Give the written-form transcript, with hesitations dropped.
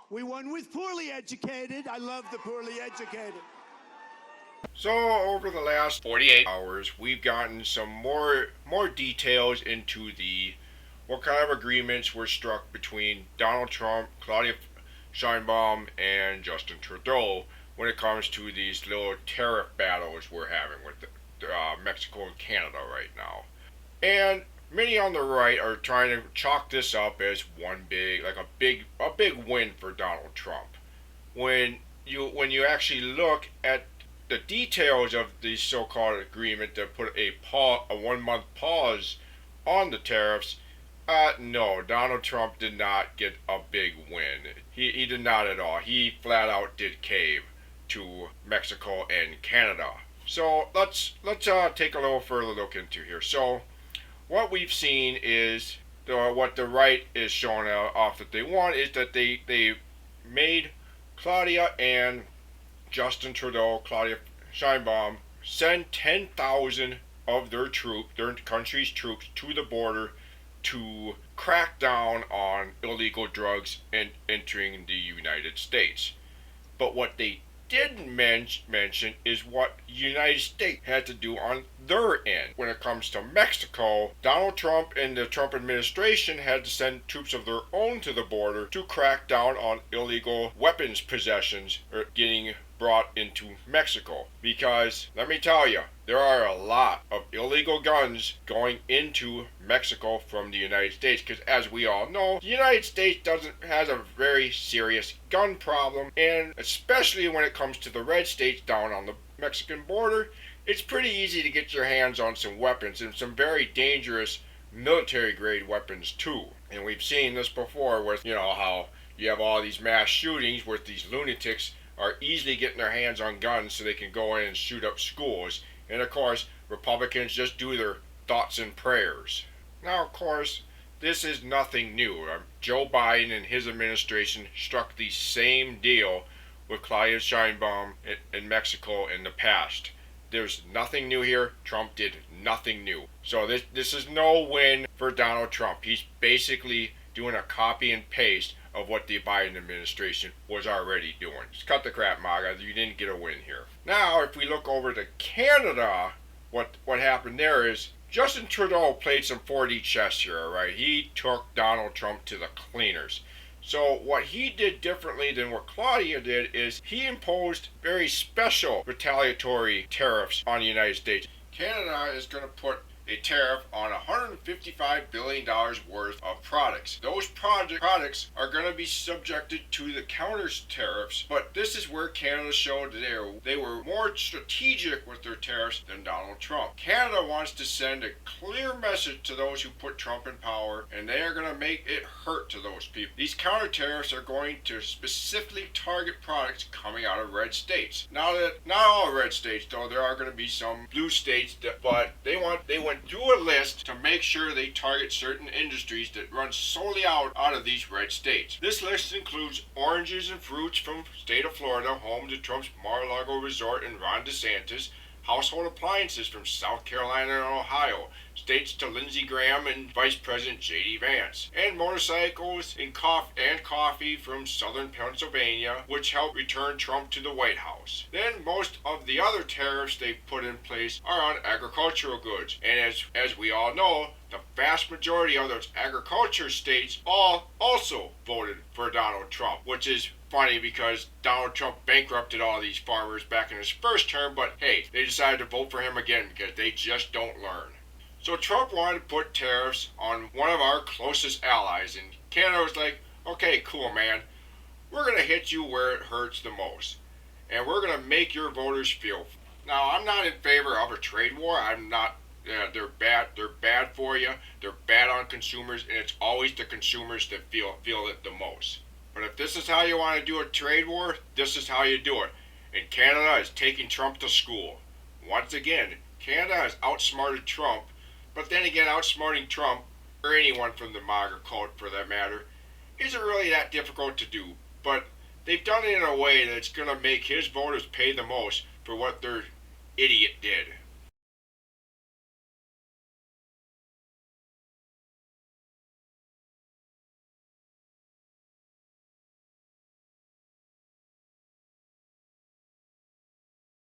We won with poorly educated. I love the poorly educated. So over the last 48 hours, we've gotten some more details into the what kind of agreements were struck between Donald Trump, Claudia Sheinbaum, and Justin Trudeau when it comes to these little tariff battles we're having with Mexico and Canada right now. And many on the right are trying to chalk this up as one big, like a big win for Donald Trump. When you actually look at the details of the so-called agreement that put a 1-month pause on the tariffs, no, Donald Trump did not get a big win. He did not at all. He flat out did cave to Mexico and Canada. So let's take a little further look into here. So what we've seen is what the right is showing off that they want is that they made Claudia and Justin Trudeau, Claudia Sheinbaum, send 10,000 of their country's troops to the border to crack down on illegal drugs entering the United States. But what they didn't mention is what the United States had to do on their end. When it comes to Mexico, Donald Trump and the Trump administration had to send troops of their own to the border to crack down on illegal weapons possessions getting brought into Mexico. Because, let me tell you, there are a lot of illegal guns going into Mexico from the United States. Because as we all know, the United States has a very serious gun problem. And especially when it comes to the red states down on the Mexican border, it's pretty easy to get your hands on some weapons and some very dangerous military grade weapons too. And we've seen this before with, how you have all these mass shootings where these lunatics are easily getting their hands on guns so they can go in and shoot up schools. And of course, Republicans just do their thoughts and prayers. Now, of course, this is nothing new. Joe Biden and his administration struck the same deal with Claudia Sheinbaum in Mexico in the past. There's nothing new here. Trump did nothing new. So this is no win for Donald Trump. He's basically doing a copy and paste of what the Biden administration was already doing. Just cut the crap, MAGA. You didn't get a win here. Now, if we look over to Canada, what happened there is Justin Trudeau played some 4D chess here, right? He took Donald Trump to the cleaners. So what he did differently than what Claudia did is he imposed very special retaliatory tariffs on the United States. Canada is going to put a tariff on $155 billion worth of products. Those products are going to be subjected to the counter tariffs, but this is where Canada showed that they were more strategic with their tariffs than Donald Trump. Canada wants to send a clear message to those who put Trump in power, and they are going to make it hurt to those people. These counter tariffs are going to specifically target products coming out of red states. Now, that not all red states, though, there are going to be some blue states, but they went through a list to make sure they target certain industries that run solely out of these red states. This list includes oranges and fruits from state of Florida, home to Trump's Mar-a-Lago resort and Ron DeSantis, household appliances from South Carolina and Ohio, states to Lindsey Graham and Vice President J.D. Vance, and motorcycles and coffee from southern Pennsylvania, which helped return Trump to the White House. Then most of the other tariffs they've put in place are on agricultural goods, and as we all know, the vast majority of those agriculture states all also voted for Donald Trump, which is funny because Donald Trump bankrupted all these farmers back in his first term, but hey, they decided to vote for him again because they just don't learn. So Trump wanted to put tariffs on one of our closest allies, and Canada was like, okay, cool, man. We're going to hit you where it hurts the most, and we're going to make your voters feel. Now, I'm not in favor of a trade war. I'm not. They're bad. They're bad for you. They're bad on consumers, and it's always the consumers that feel it the most. But if this is how you want to do a trade war, this is how you do it. And Canada is taking Trump to school. Once again, Canada has outsmarted Trump, but then again, outsmarting Trump, or anyone from the MAGA cult for that matter, isn't really that difficult to do. But they've done it in a way that's going to make his voters pay the most for what their idiot did.